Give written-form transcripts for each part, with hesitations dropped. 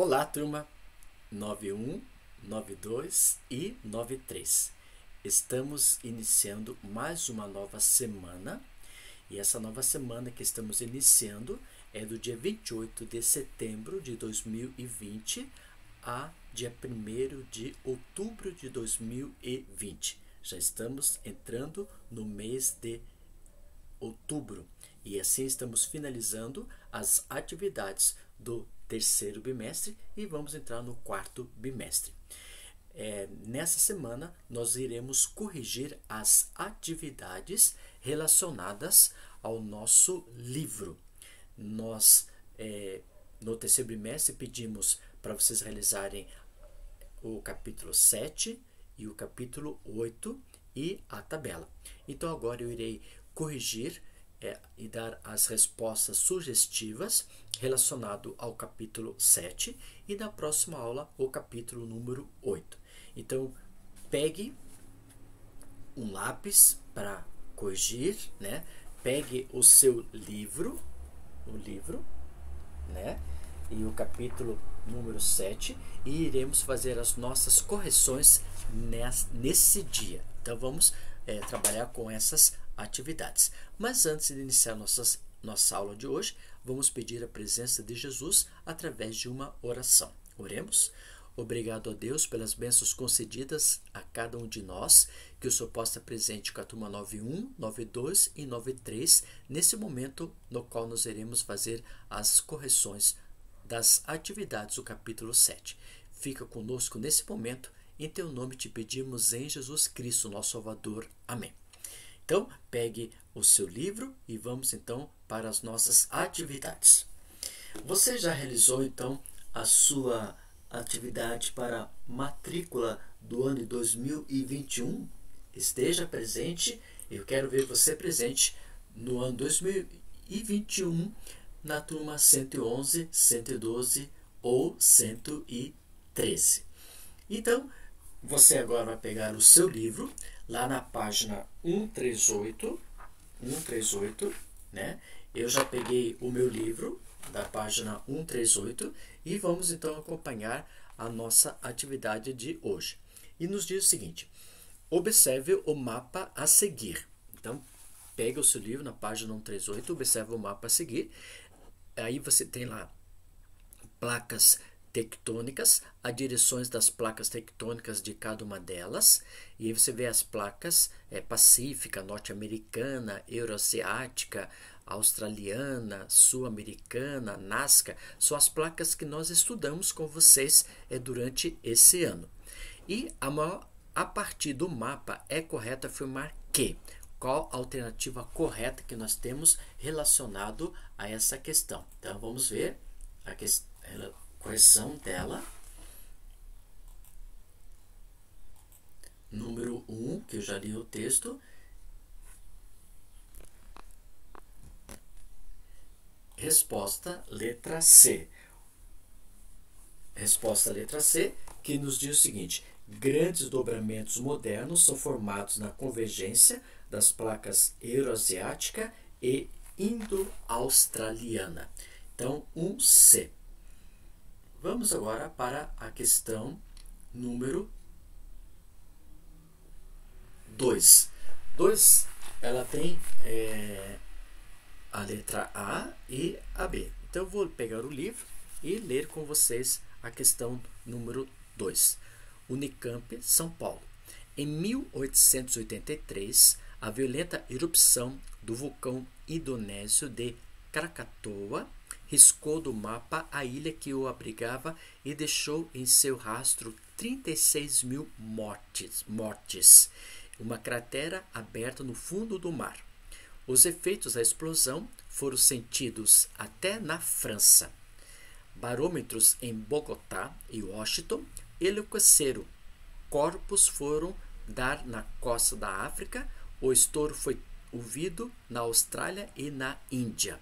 Olá, turma 91, 92 e 93. Estamos iniciando mais uma nova semana e essa nova semana que estamos iniciando é do dia 28 de setembro de 2020 a dia 1º de outubro de 2020. Já estamos entrando no mês de outubro e assim estamos finalizando as atividades do terceiro bimestre e vamos entrar no quarto bimestre. Nessa semana nós iremos corrigir as atividades relacionadas ao nosso livro. Nós no terceiro bimestre pedimos para vocês realizarem o capítulo 7 e o capítulo 8 e a tabela. Então agora eu irei corrigir e dar as respostas sugestivas relacionado ao capítulo 7 e na próxima aula o capítulo número 8. Então pegue um lápis para corrigir, né? Pegue o seu livro, né? E o capítulo número 7 e iremos fazer as nossas correções nesse dia. Então vamos trabalhar com essas atividades. Mas antes de iniciar nossa aula de hoje, vamos pedir a presença de Jesus através de uma oração. Oremos. Obrigado a Deus pelas bênçãos concedidas a cada um de nós, que o Senhor possa estar presente com a turma 91, 92 e 93, nesse momento no qual nós iremos fazer as correções das atividades do capítulo 7. Fica conosco nesse momento, em teu nome te pedimos em Jesus Cristo, nosso Salvador. Amém. Então, pegue o seu livro e vamos então para as nossas atividades. Você já realizou então a sua atividade para matrícula do ano de 2021? Esteja presente, eu quero ver você presente no ano 2021 na turma 111, 112 ou 113. Então, você agora vai pegar o seu livro lá na página 138, né? Eu já peguei o meu livro da página 138 e vamos então acompanhar a nossa atividade de hoje. E nos diz o seguinte: observe o mapa a seguir. Então, pega o seu livro na página 138, observe o mapa a seguir. Aí você tem lá placas tectônicas, as direções das placas tectônicas de cada uma delas, e aí você vê as placas pacífica, norte-americana, euroasiática, australiana, sul-americana, Nazca, são as placas que nós estudamos com vocês durante esse ano. E a partir do mapa é correto afirmar que qual a alternativa correta que nós temos relacionado a essa questão. Então vamos ver a correção dela. Número 1, que eu já li o texto. Resposta letra C. Resposta letra C, que nos diz o seguinte: grandes dobramentos modernos são formados na convergência das placas euroasiática e indo-australiana. Então, 1C. Vamos agora para a questão número 2. 2, ela tem a letra A e a B. Então, eu vou pegar o livro e ler com vocês a questão número 2. Unicamp, São Paulo. Em 1883, a violenta erupção do vulcão indonésio de Krakatoa riscou do mapa a ilha que o abrigava e deixou em seu rastro 36 mil mortes, uma cratera aberta no fundo do mar. Os efeitos da explosão foram sentidos até na França. Barômetros em Bogotá e Washington enlouqueceram. Corpos foram dar na costa da África. O estouro foi ouvido na Austrália e na Índia.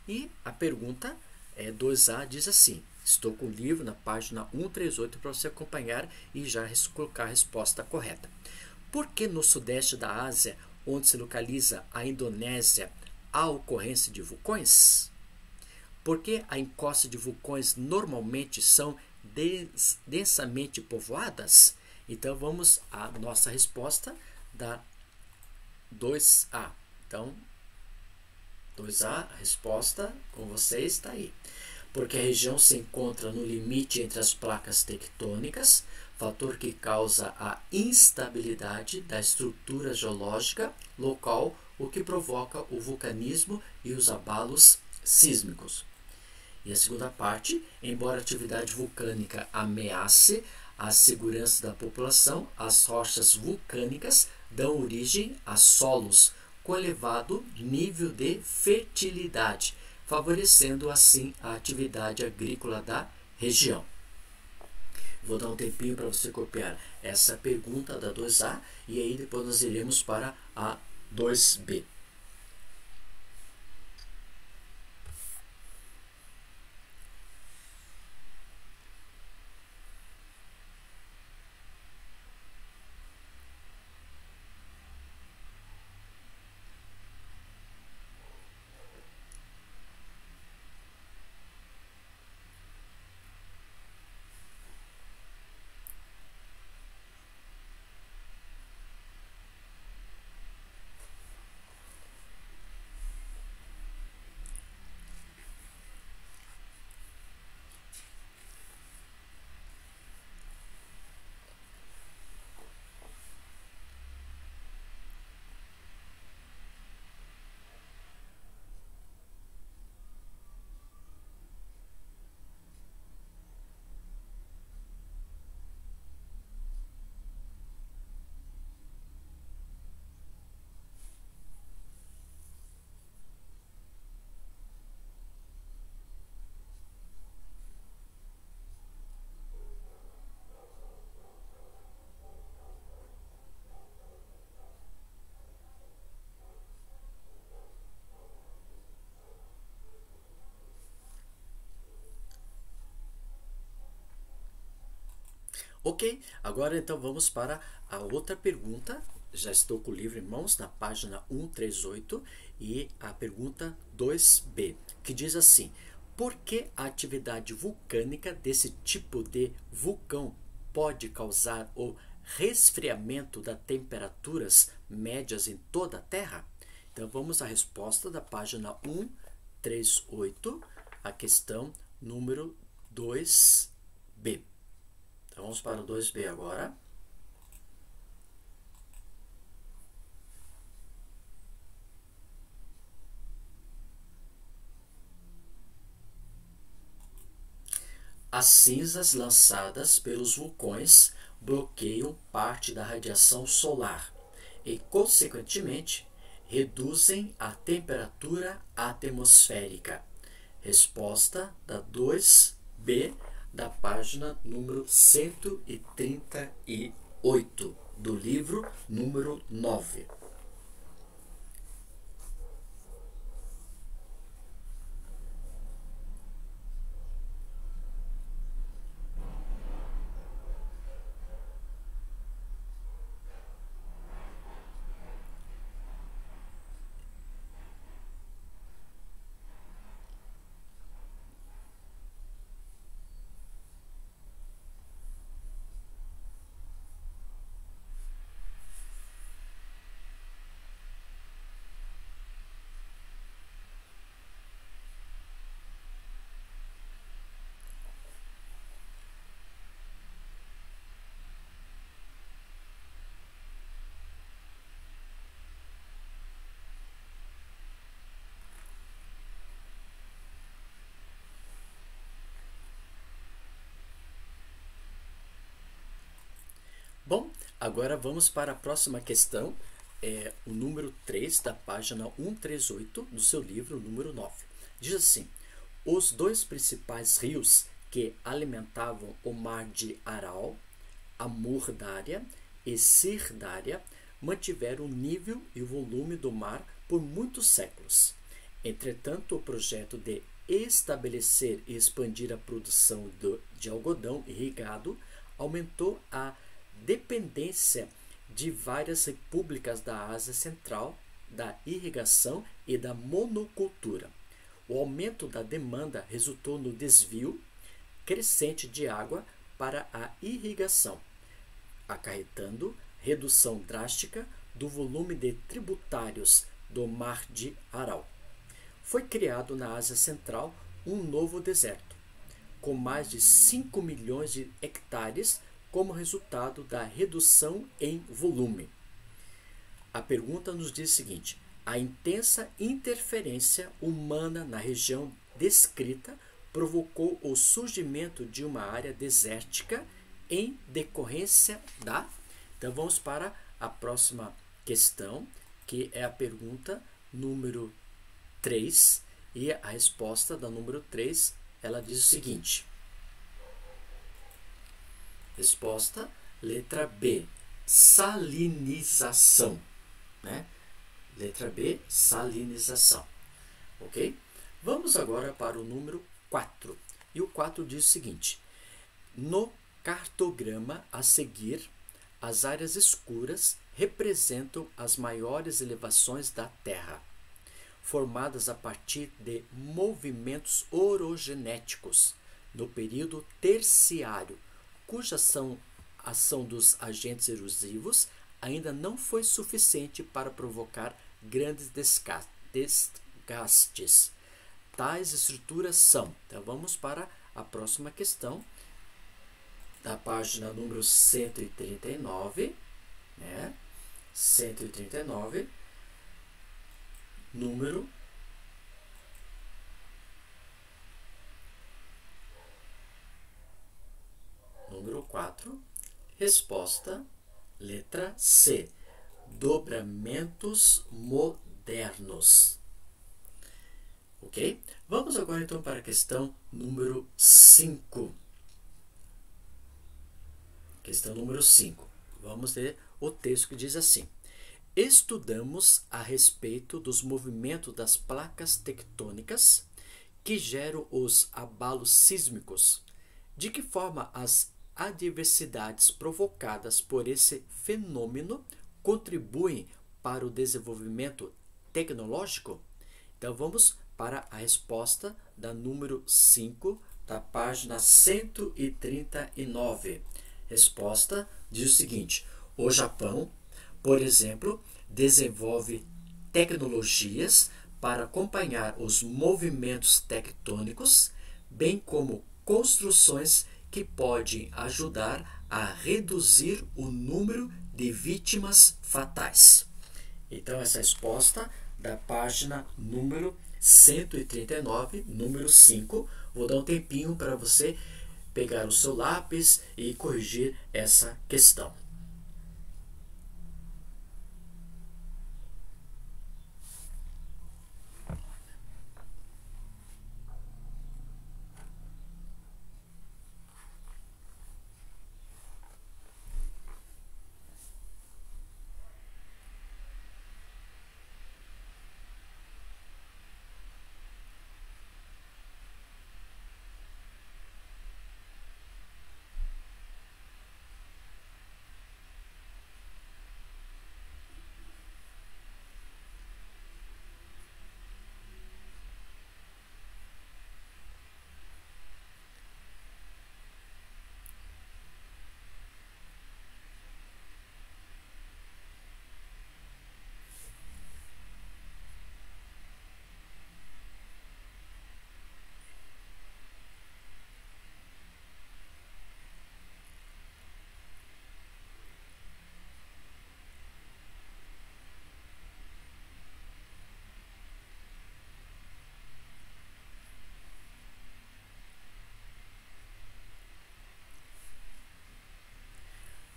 E a pergunta 2A diz assim: estou com o livro na página 138 para você acompanhar e já colocar a resposta correta. Por que no sudeste da Ásia, onde se localiza a Indonésia, há ocorrência de vulcões? Porque a encosta de vulcões normalmente são densamente povoadas? Então vamos à nossa resposta da 2A. Então, 2A, a resposta com vocês está aí. Porque a região se encontra no limite entre as placas tectônicas, fator que causa a instabilidade da estrutura geológica local, o que provoca o vulcanismo e os abalos sísmicos. E a segunda parte, embora a atividade vulcânica ameace a segurança da população, as rochas vulcânicas dão origem a solos com elevado nível de fertilidade, favorecendo assim a atividade agrícola da região. Vou dar um tempinho para você copiar essa pergunta da 2A e aí depois nós iremos para a 2B. Ok, agora então vamos para a outra pergunta. Já estou com o livro em mãos, na página 138, e a pergunta 2B, que diz assim: por que a atividade vulcânica desse tipo de vulcão pode causar o resfriamento das temperaturas médias em toda a Terra? Então vamos à resposta da página 138, a questão número 2B. Então vamos para o 2B agora. As cinzas lançadas pelos vulcões bloqueiam parte da radiação solar e, consequentemente, reduzem a temperatura atmosférica. Resposta da 2B da página número 138 do livro número 9. Bom, agora vamos para a próxima questão, o número 3 da página 138 do seu livro número 9. Diz assim: os dois principais rios que alimentavam o mar de Aral, Amur Dária e Sir Dária, mantiveram o nível e o volume do mar por muitos séculos. Entretanto, o projeto de estabelecer e expandir a produção de algodão irrigado aumentou a dependência de várias repúblicas da Ásia Central da irrigação e da monocultura. O aumento da demanda resultou no desvio crescente de água para a irrigação, acarretando redução drástica do volume de tributários do Mar de Aral. Foi criado na Ásia Central um novo deserto, com mais de 5 milhões de hectares como resultado da redução em volume. A pergunta nos diz o seguinte: a intensa interferência humana na região descrita provocou o surgimento de uma área desértica em decorrência da... Então vamos para a próxima questão, que é a pergunta número 3, e a resposta da número 3, ela diz o seguinte. Resposta, letra B, salinização, né? Letra B, salinização, ok? Vamos agora para o número 4, e o 4 diz o seguinte: no cartograma a seguir, as áreas escuras representam as maiores elevações da Terra, formadas a partir de movimentos orogenéticos no período terciário, cuja ação dos agentes erosivos ainda não foi suficiente para provocar grandes desgastes. Tais estruturas são... Então, vamos para a próxima questão, da página número 139, né? 139, número 4, resposta, letra C, dobramentos modernos. Ok? Vamos agora então para a questão número 5. Questão número 5. Vamos ler o texto que diz assim: estudamos a respeito dos movimentos das placas tectônicas que geram os abalos sísmicos. De que forma as adversidades provocadas por esse fenômeno contribuem para o desenvolvimento tecnológico? Então vamos para a resposta da número 5, da página 139. Resposta diz o seguinte: o Japão, por exemplo, desenvolve tecnologias para acompanhar os movimentos tectônicos, bem como construções que podem ajudar a reduzir o número de vítimas fatais. Então, essa resposta da página número 139, número 5. Vou dar um tempinho para você pegar o seu lápis e corrigir essa questão.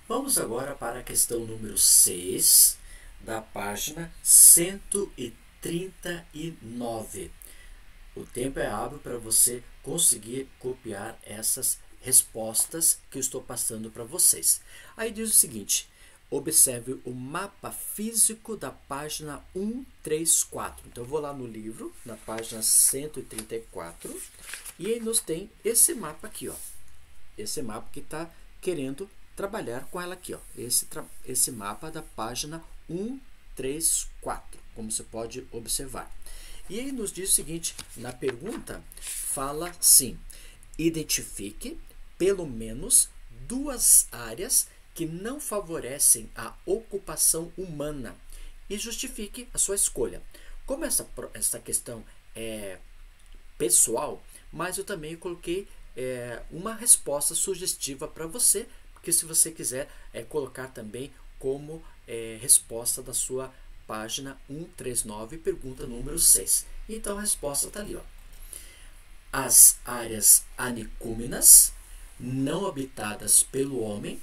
Vamos agora para a questão número 6, da página 139. O tempo é hábil para você conseguir copiar essas respostas que eu estou passando para vocês. Aí diz o seguinte: observe o mapa físico da página 134. Então, eu vou lá no livro, na página 134, e aí nos tem esse mapa aqui, ó. Esse mapa que está querendo trabalhar com ela aqui, ó. Esse mapa da página 134, como você pode observar. E aí nos diz o seguinte, na pergunta, fala assim: identifique pelo menos 2 áreas que não favorecem a ocupação humana e justifique a sua escolha. Como essa questão é pessoal, mas eu também coloquei uma resposta sugestiva para você, porque se você quiser colocar também como resposta da sua página 139, pergunta número 6. Então a resposta está ali, ó. As áreas anicúmenas não habitadas pelo homem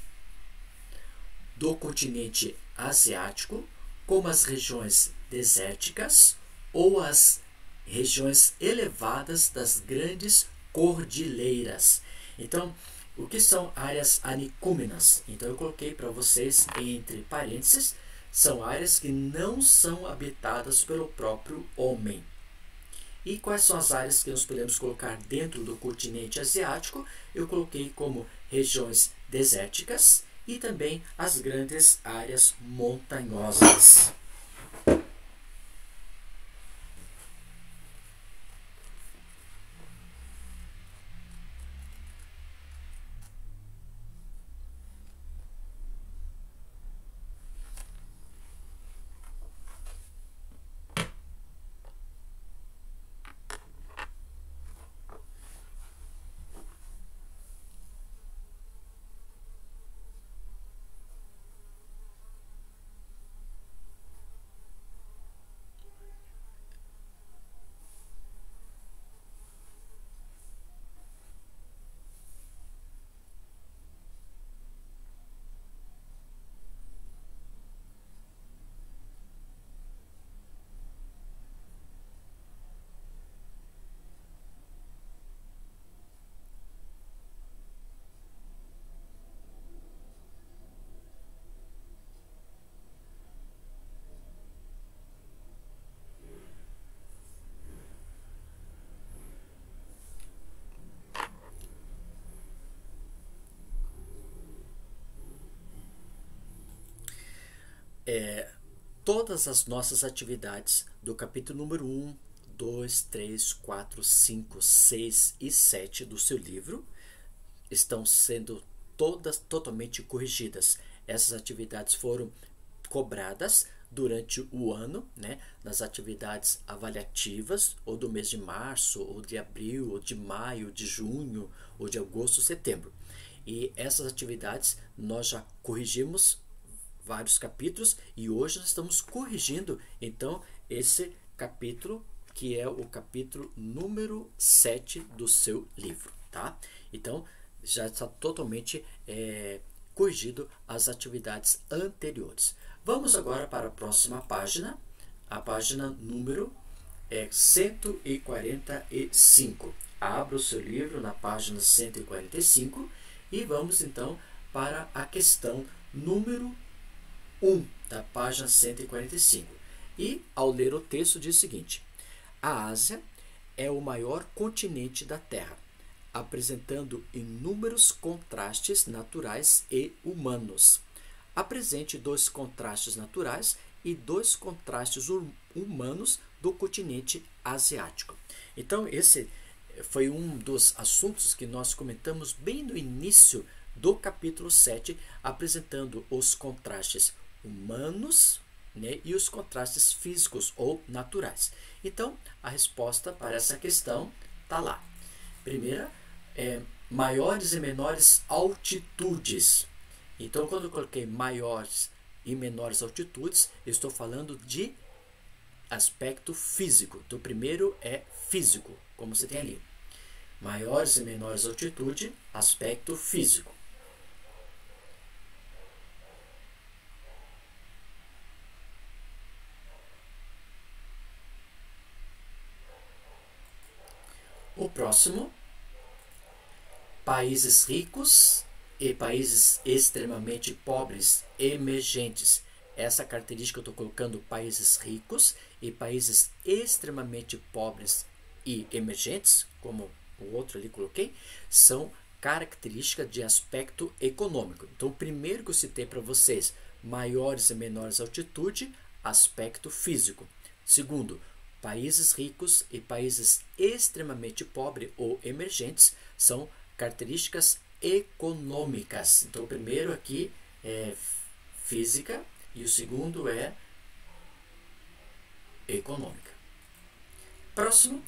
do continente asiático, como as regiões desérticas ou as regiões elevadas das grandes cordilheiras. Então, o que são áreas anicúmenas? Então, eu coloquei para vocês entre parênteses, são áreas que não são habitadas pelo próprio homem. E quais são as áreas que nós podemos colocar dentro do continente asiático? Eu coloquei como regiões desérticas e também as grandes áreas montanhosas. Todas as nossas atividades do capítulo número 1, 2, 3, 4, 5, 6 e 7 do seu livro estão sendo todas totalmente corrigidas. Essas atividades foram cobradas durante o ano, né, nas atividades avaliativas, ou do mês de março, ou de abril, ou de maio, de junho, ou de agosto, setembro. E essas atividades nós já corrigimos vários capítulos e hoje nós estamos corrigindo então esse capítulo, que é o capítulo número 7 do seu livro, tá? Então já está totalmente corrigido as atividades anteriores. Vamos agora para a próxima página, a página número 145. Abra o seu livro na página 145 e vamos então para a questão número 1 da página 145. E ao ler o texto diz o seguinte: a Ásia é o maior continente da Terra, apresentando inúmeros contrastes naturais e humanos. Apresente 2 contrastes naturais e 2 contrastes humanos do continente asiático. Então, esse foi um dos assuntos que nós comentamos bem no início do capítulo 7, apresentando os contrastes humanos, né, e os contrastes físicos ou naturais. Então, a resposta para essa questão está lá. Primeira, maiores e menores altitudes. Então, quando eu coloquei maiores e menores altitudes, eu estou falando de aspecto físico. Então, o primeiro é físico, como você tem ali. Maiores e menores altitude, aspecto físico. O próximo, países ricos e países extremamente pobres emergentes. Essa característica eu estou colocando países ricos e países extremamente pobres e emergentes, como o outro ali coloquei, são características de aspecto econômico. Então, o primeiro que eu citei para vocês, maiores e menores altitude, aspecto físico. Segundo, países ricos e países extremamente pobres ou emergentes são características econômicas. Então, o primeiro aqui é física e o segundo é econômica. Próximo,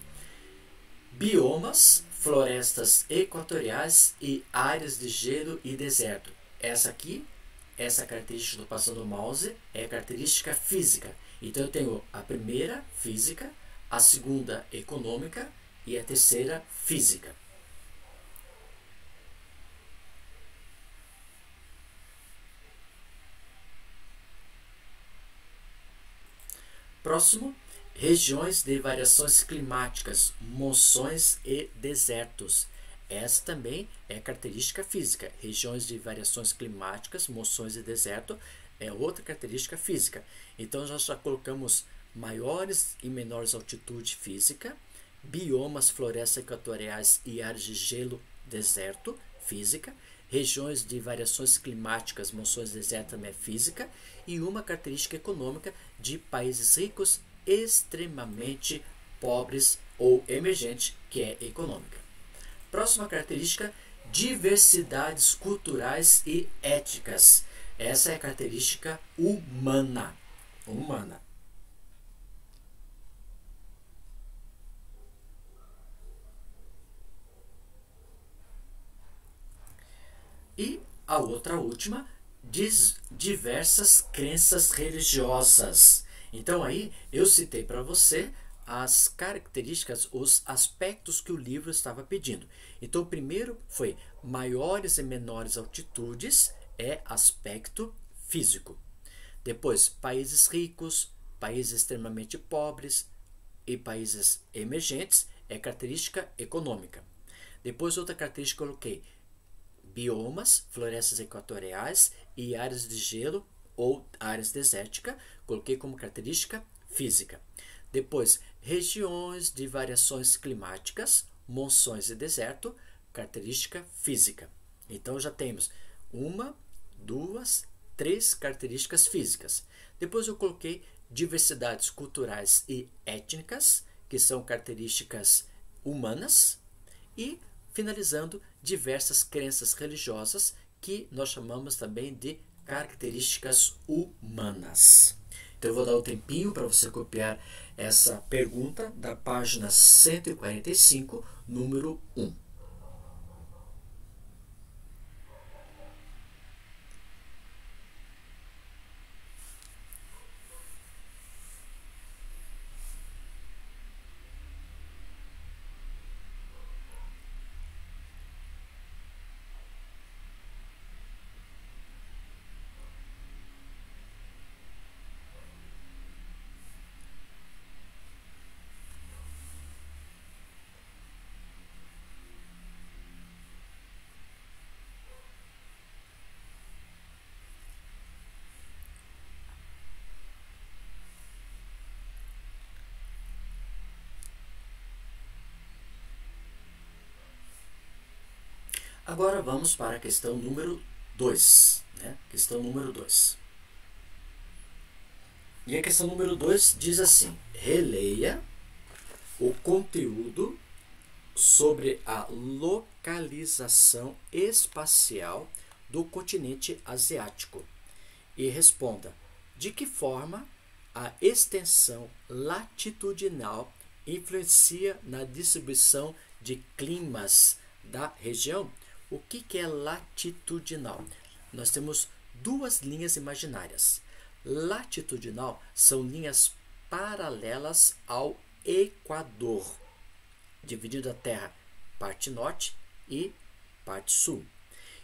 biomas, florestas equatoriais e áreas de gelo e deserto. Essa característica do passando o mouse é a característica física. Então eu tenho a primeira, física, a segunda, econômica e a terceira, física. Próximo, regiões de variações climáticas, monções e desertos. Essa também é característica física. Regiões de variações climáticas, monções e deserto é outra característica física. Então, nós já colocamos maiores e menores altitude física, biomas, florestas equatoriais e áreas de gelo, deserto, física, regiões de variações climáticas, monções e deserto também é física, e uma característica econômica de países ricos extremamente pobres ou emergentes, que é econômica. Próxima característica, diversidades culturais e étnicas. Essa é a característica humana. E a outra última, diversas crenças religiosas. Então aí eu citei para você as características, os aspectos que o livro estava pedindo. Então o primeiro foi maiores e menores altitudes, é aspecto físico. Depois, países ricos, países extremamente pobres e países emergentes, é característica econômica. Depois, outra característica que eu coloquei, biomas, florestas equatoriais e áreas de gelo ou áreas desérticas, coloquei como característica física. Depois, regiões de variações climáticas, monções e deserto, característica física. Então, já temos 1, 2, 3 características físicas. Depois eu coloquei diversidades culturais e étnicas, que são características humanas. E, finalizando, diversas crenças religiosas, que nós chamamos também de características humanas. Então eu vou dar um tempinho para você copiar essa pergunta da página 145, número 1. Agora vamos para a questão número 2. Questão número 2. E a questão número 2 diz assim: releia o conteúdo sobre a localização espacial do continente asiático e responda de que forma a extensão latitudinal influencia na distribuição de climas da região. O que é latitudinal? Nós temos duas linhas imaginárias. Latitudinal são linhas paralelas ao Equador, dividindo a Terra parte norte e parte sul.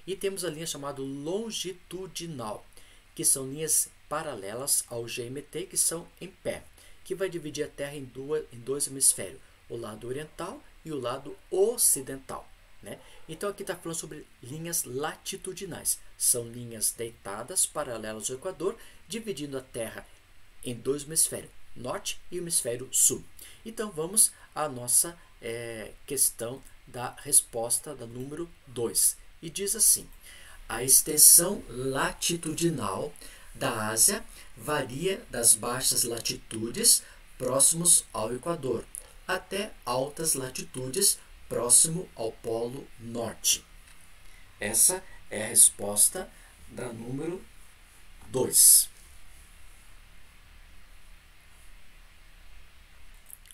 E temos a linha chamada longitudinal, que são linhas paralelas ao GMT, que são em pé, que vai dividir a Terra em dois hemisférios, o lado oriental e o lado ocidental. Então aqui está falando sobre linhas latitudinais. São linhas deitadas, paralelas ao Equador, dividindo a Terra em dois hemisférios, norte e hemisfério sul. Então vamos à nossa questão da resposta da número 2. E diz assim: a extensão latitudinal da Ásia varia das baixas latitudes próximos ao Equador, até altas latitudes próximo ao Polo Norte. Essa é a resposta da número 2.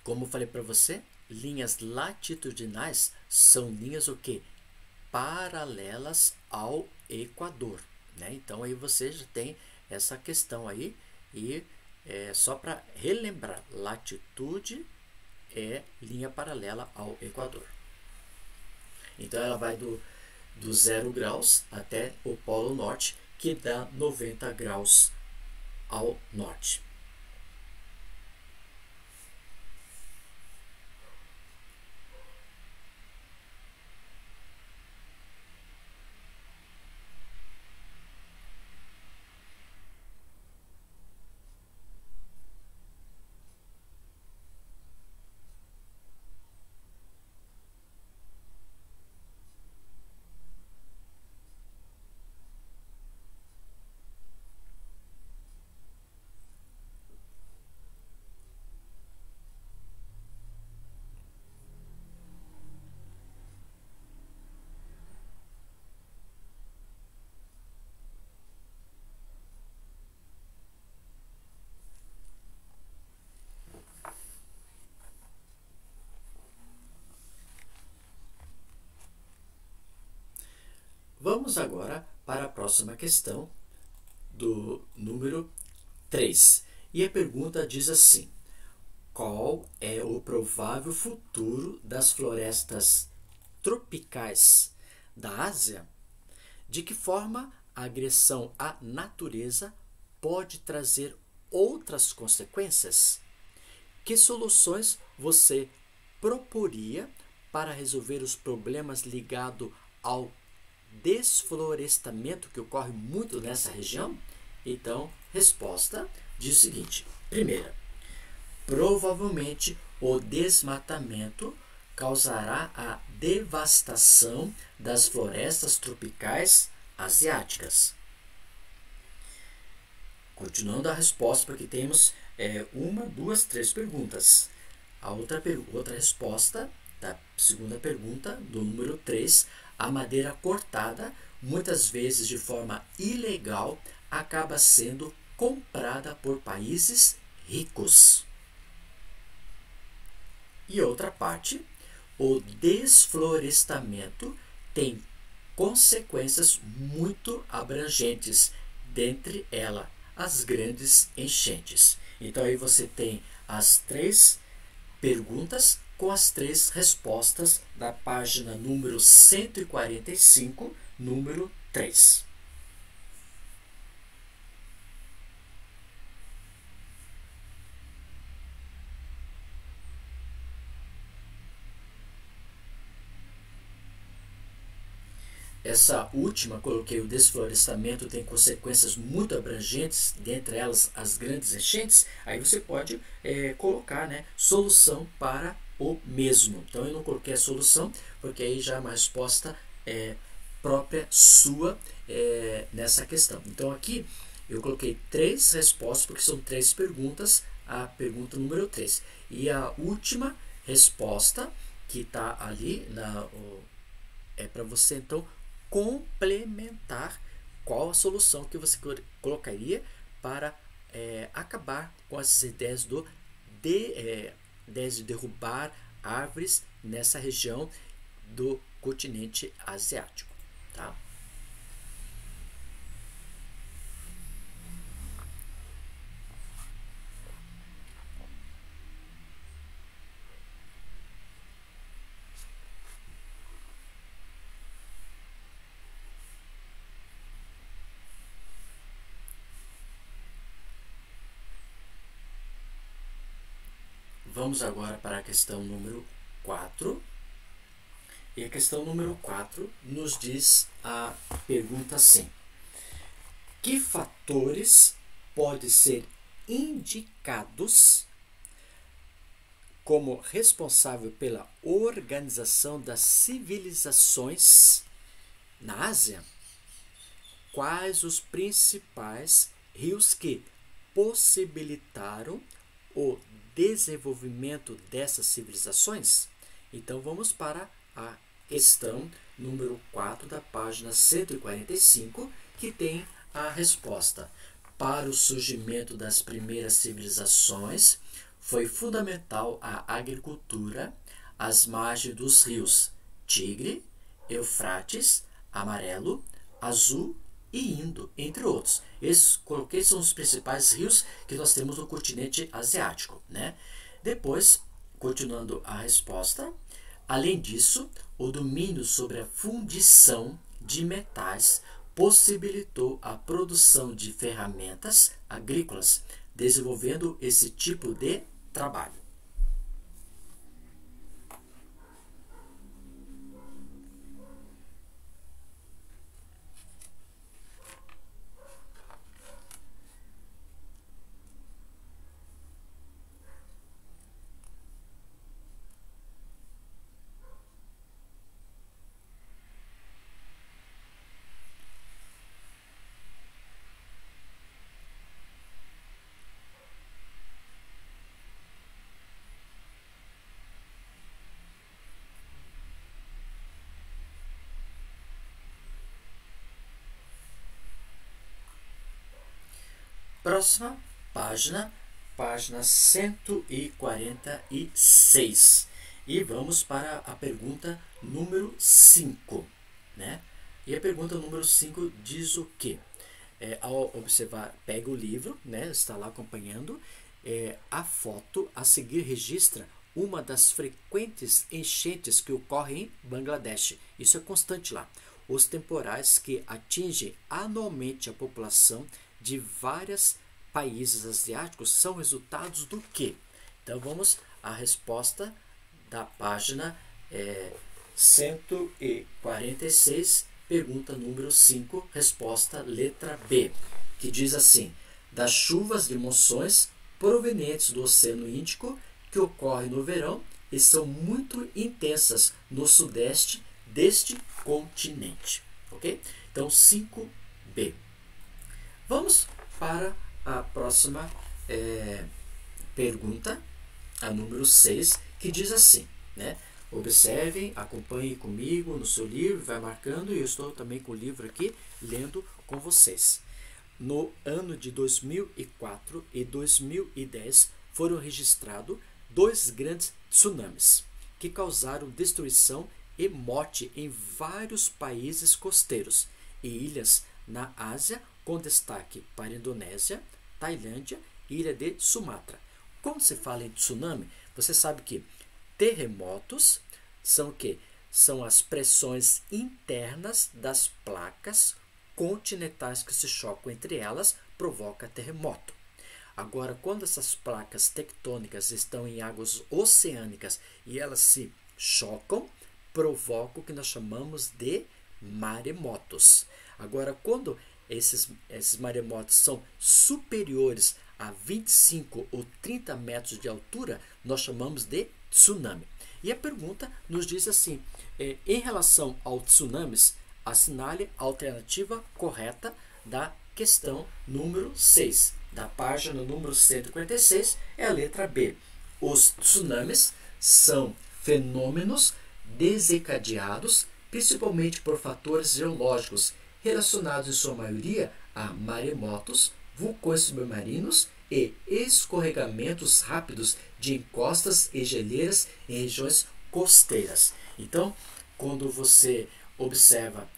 Como eu falei para você, linhas latitudinais são linhas o quê? Paralelas ao Equador, né? Então aí você já tem essa questão aí, e só para relembrar, latitude é linha paralela ao Equador. Então ela vai do 0 graus até o Polo Norte, que dá 90 graus ao norte. Vamos agora para a próxima questão, do número 3. E a pergunta diz assim: qual é o provável futuro das florestas tropicais da Ásia? De que forma a agressão à natureza pode trazer outras consequências? Que soluções você proporia para resolver os problemas ligados ao desflorestamento que ocorre muito nessa região? Então, resposta diz o seguinte: primeira, provavelmente o desmatamento causará a devastação das florestas tropicais asiáticas. Continuando a resposta, porque temos uma, duas, três perguntas. A outra resposta da segunda pergunta, do número 3, a madeira cortada, muitas vezes de forma ilegal, acaba sendo comprada por países ricos. E outra parte, o desflorestamento tem consequências muito abrangentes, dentre elas as grandes enchentes. Então aí você tem as 3 perguntas com as 3 respostas da página número 145, número 3. Essa última, coloquei, o desflorestamento tem consequências muito abrangentes, dentre elas as grandes enchentes. Aí você pode colocar, né, solução para o mesmo. Então eu não coloquei a solução, porque aí já é uma resposta própria sua nessa questão. Então aqui eu coloquei 3 respostas, porque são 3 perguntas, a pergunta número 3. E a última resposta que está ali é para você então complementar qual a solução que você colocaria para acabar com essas ideias de derrubar árvores nessa região do continente asiático, tá? Vamos agora para a questão número 4. E a questão número 4 nos diz a pergunta assim: que fatores podem ser indicados como responsável pela organização das civilizações na Ásia? Quais os principais rios que possibilitaram o desenvolvimento dessas civilizações? Então vamos para a questão número 4 da página 145, que tem a resposta. Para o surgimento das primeiras civilizações, foi fundamental a agricultura às margens dos rios Tigre, Eufrates, Amarelo, Azul e Indo, entre outros. Esses coloquei são os principais rios que nós temos no continente asiático, né? Depois, continuando a resposta, além disso, o domínio sobre a fundição de metais possibilitou a produção de ferramentas agrícolas, desenvolvendo esse tipo de trabalho. Próxima página, página 146. E vamos para a pergunta número 5, né? E a pergunta número 5 diz o quê? Ao observar, pega o livro, né? Está lá acompanhando. A foto a seguir registra uma das frequentes enchentes que ocorrem em Bangladesh. Isso é constante lá. Os temporais que atingem anualmente a população de vários países asiáticos são resultados do quê? Então vamos à resposta da página 146, pergunta número 5, resposta letra B, que diz assim: das chuvas de monções provenientes do Oceano Índico que ocorrem no verão e são muito intensas no sudeste deste continente. Ok? Então 5B. Vamos para a próxima pergunta, a número 6, que diz assim, né? Observem, acompanhem comigo no seu livro, vai marcando, e eu estou também com o livro aqui, lendo com vocês. No ano de 2004 e 2010, foram registrados 2 grandes tsunamis, que causaram destruição e morte em vários países costeiros e ilhas na Ásia, com destaque para a Indonésia, Tailândia e ilha de Sumatra. Quando se fala em tsunami, você sabe que terremotos são o quê? São as pressões internas das placas continentais que se chocam entre elas, provoca terremoto. Agora, quando essas placas tectônicas estão em águas oceânicas e elas se chocam, provoca o que nós chamamos de maremotos. Agora, quando esses maremotos são superiores a 25 ou 30 metros de altura, nós chamamos de tsunami. E a pergunta nos diz assim, em relação ao tsunamis, assinale a alternativa correta da questão número 6. Da página número 146 é a letra B. Os tsunamis são fenômenos desencadeados principalmente por fatores geológicos relacionados em sua maioria a maremotos, vulcões submarinos e escorregamentos rápidos de encostas e geleiras em regiões costeiras. Então, quando você observa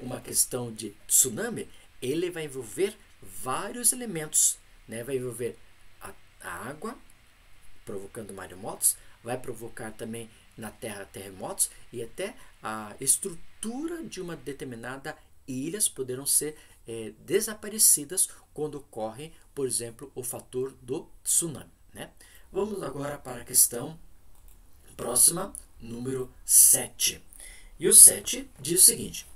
uma questão de tsunami, ele vai envolver vários elementos, né? Vai envolver a água, provocando maremotos, vai provocar também na Terra terremotos e até a estrutura de uma determinada ilhas poderão ser desaparecidas quando ocorre, por exemplo, o fator do tsunami, né? Vamos agora para a questão próxima, número 7. E o 7 diz o seguinte: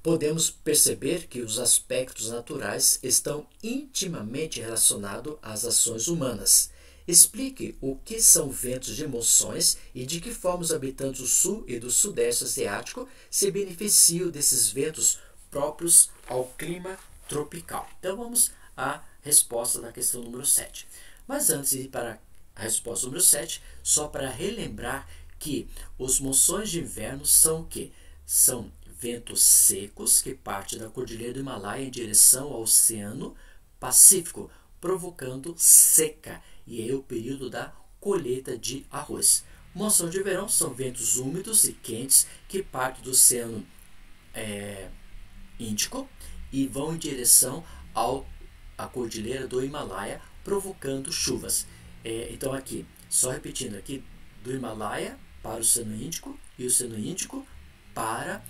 podemos perceber que os aspectos naturais estão intimamente relacionados às ações humanas. Explique o que são ventos de monções e de que forma os habitantes do sul e do sudeste asiático se beneficiam desses ventos próprios ao clima tropical. Então vamos à resposta da questão número 7. Mas antes de ir para a resposta número 7, só para relembrar que os monções de inverno são o quê? São ventos secos que partem da Cordilheira do Himalaia em direção ao Oceano Pacífico, provocando seca, e é o período da colheita de arroz. Monção de verão são ventos úmidos e quentes que partem do Oceano Índico e vão em direção à Cordilheira do Himalaia, provocando chuvas. Então aqui, só repetindo aqui, do Himalaia para o Oceano Índico e o Oceano Índico para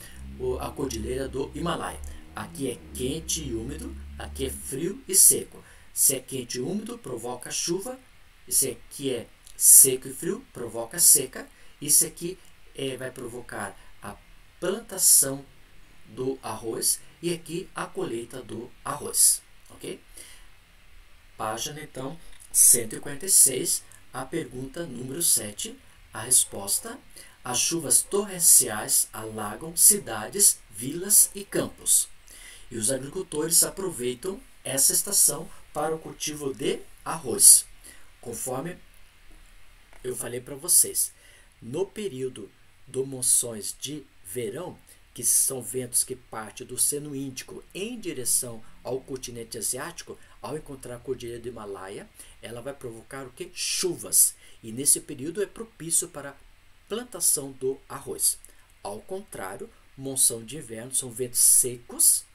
a Cordilheira do Himalaia. Aqui é quente e úmido, aqui é frio e seco. Se é quente e úmido, provoca chuva. Se aqui é seco e frio, provoca seca. E se aqui vai provocar a plantação do arroz e aqui a colheita do arroz. Ok? Página, então, 146, a pergunta número 7, a resposta: as chuvas torrenciais alagam cidades, vilas e campos. E os agricultores aproveitam essa estação para o cultivo de arroz. Conforme eu falei para vocês, no período de monções de verão, que são ventos que partem do Oceano Índico em direção ao continente asiático, ao encontrar a Cordilheira do Himalaia, ela vai provocar o quê? Chuvas. E nesse período é propício para a plantação do arroz. Ao contrário, monção de inverno são ventos secos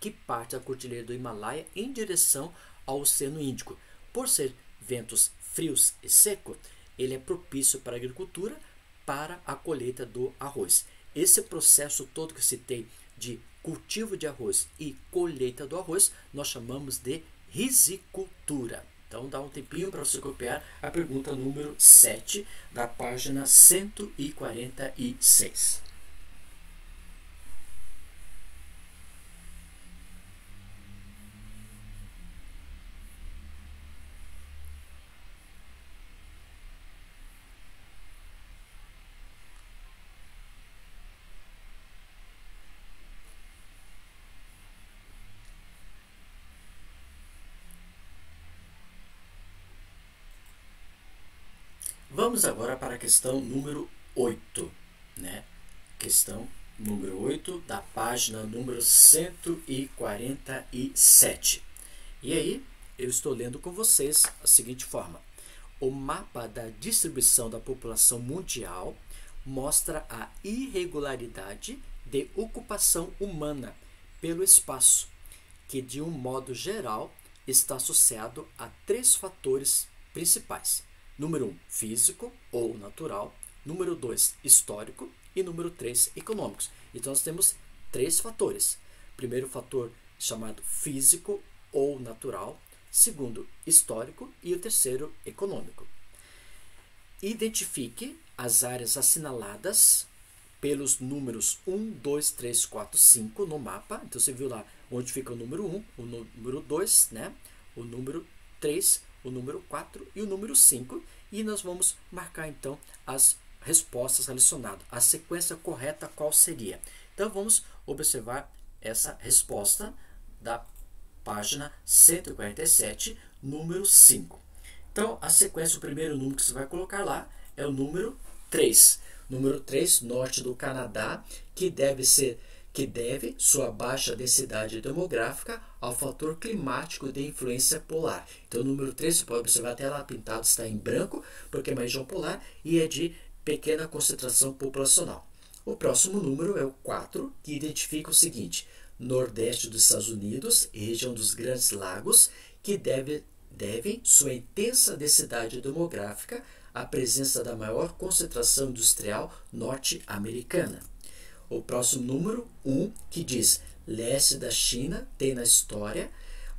que partem da Cordilheira do Himalaia em direção ao Oceano Índico. Por ser ventos frios e secos, ele é propício para a agricultura, para a colheita do arroz. Esse processo todo que eu citei de cultivo de arroz e colheita do arroz, nós chamamos de risicultura. Então, dá um tempinho para você copiar a pergunta número 7 da página 146. Vamos agora para a questão número 8, né? Questão número 8 da página número 147. E aí, eu estou lendo com vocês a seguinte forma: o mapa da distribuição da população mundial mostra a irregularidade de ocupação humana pelo espaço, que de um modo geral está associado a 3 fatores principais. Número 1, físico ou natural. Número 2, histórico. E número 3, econômicos. Então, nós temos 3 fatores. Primeiro fator chamado físico ou natural. Segundo, histórico. E o terceiro, econômico. Identifique as áreas assinaladas pelos números 1, 2, 3, 4, 5 no mapa. Então, você viu lá onde fica o número 1, o número 2, né? O número 3, o número 4 e o número 5. E nós vamos marcar, então, as respostas relacionadas. A sequência correta qual seria? Então, vamos observar essa resposta da página 147, número 5. Então, a sequência, o primeiro número que você vai colocar lá é o número 3. Número 3, norte do Canadá, que deve sua baixa densidade demográfica ao fator climático de influência polar. Então, o número 3, você pode observar até lá pintado, está em branco, porque é uma região polar e é de pequena concentração populacional. O próximo número é o 4, que identifica o seguinte: nordeste dos Estados Unidos e região dos Grandes Lagos, que devem sua intensa densidade demográfica à presença da maior concentração industrial norte-americana. O próximo número, 1, que diz: leste da China tem na história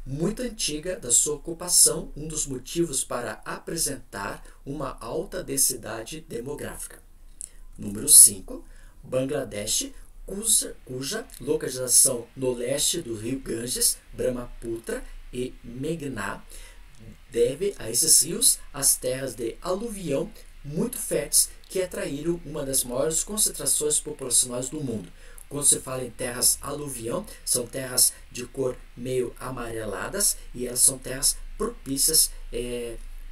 muito antiga da sua ocupação um dos motivos para apresentar uma alta densidade demográfica. Número 5, Bangladesh, cuja localização no leste do rio Ganges, Brahmaputra e Meghna deve a esses rios as terras de aluvião muito férteis que atraíram uma das maiores concentrações populacionais do mundo. Quando se fala em terras aluvião, são terras de cor meio amareladas e elas são terras propícias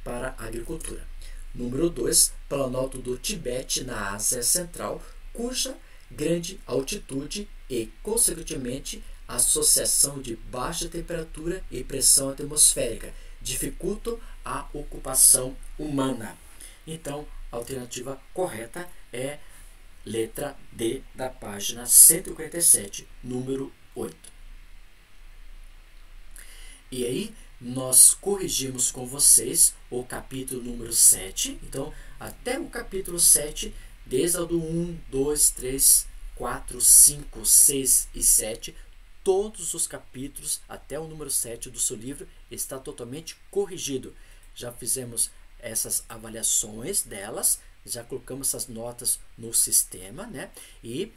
para a agricultura. Número 2, Planalto do Tibete, na Ásia Central, cuja grande altitude e, consequentemente, associação de baixa temperatura e pressão atmosférica dificultam a ocupação humana. Então, a alternativa correta é letra D da página 147, número 8. E aí, nós corrigimos com vocês o capítulo número 7. Então, até o capítulo 7, desde o do 1, 2, 3, 4, 5, 6 e 7, todos os capítulos até o número 7 do seu livro está totalmente corrigido. Já fizemos essas avaliações delas, já colocamos essas notas no sistema, né? E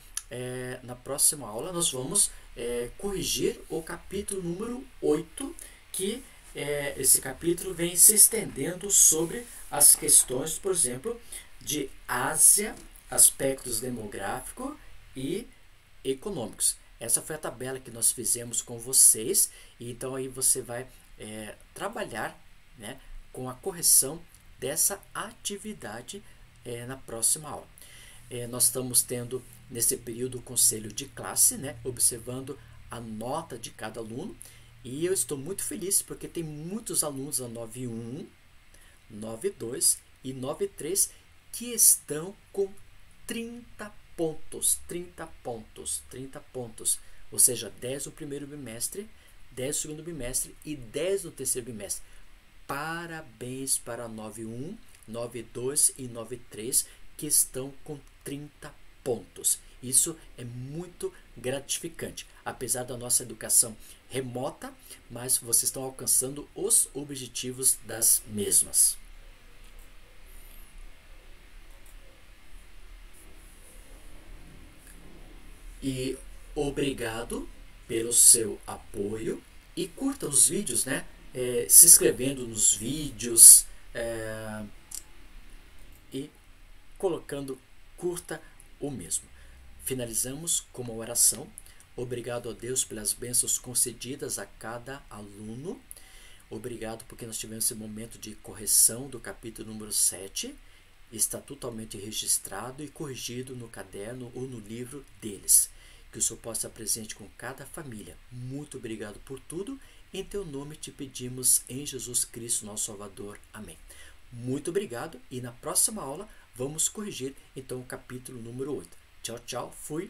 na próxima aula nós vamos corrigir o capítulo número 8, que esse capítulo vem se estendendo sobre as questões, por exemplo, de Ásia, aspectos demográficos e econômicos. Essa foi a tabela que nós fizemos com vocês, e então aí você vai trabalhar, né, com a correção dessa atividade na próxima aula. Nós estamos tendo nesse período o conselho de classe, né, observando a nota de cada aluno, e eu estou muito feliz porque tem muitos alunos da 9.1, 9.2 e 9.3 que estão com 30 pontos, 30 pontos, ou seja, 10 no primeiro bimestre, 10 no segundo bimestre e 10 no terceiro bimestre. Parabéns para 9.1, 9.2 e 9.3 que estão com 30 pontos. Isso é muito gratificante. Apesar da nossa educação remota, mas vocês estão alcançando os objetivos das mesmas. E obrigado pelo seu apoio e curta os vídeos, né? Se inscrevendo nos vídeos e colocando curta o mesmo. Finalizamos com uma oração. Obrigado a Deus pelas bênçãos concedidas a cada aluno. Obrigado porque nós tivemos esse momento de correção do capítulo número 7. Está totalmente registrado e corrigido no caderno ou no livro deles. Que o Senhor possa estar presente com cada família. Muito obrigado por tudo. Em teu nome te pedimos, em Jesus Cristo, nosso Salvador. Amém. Muito obrigado e na próxima aula vamos corrigir então o capítulo número 8. Tchau, tchau. Fui.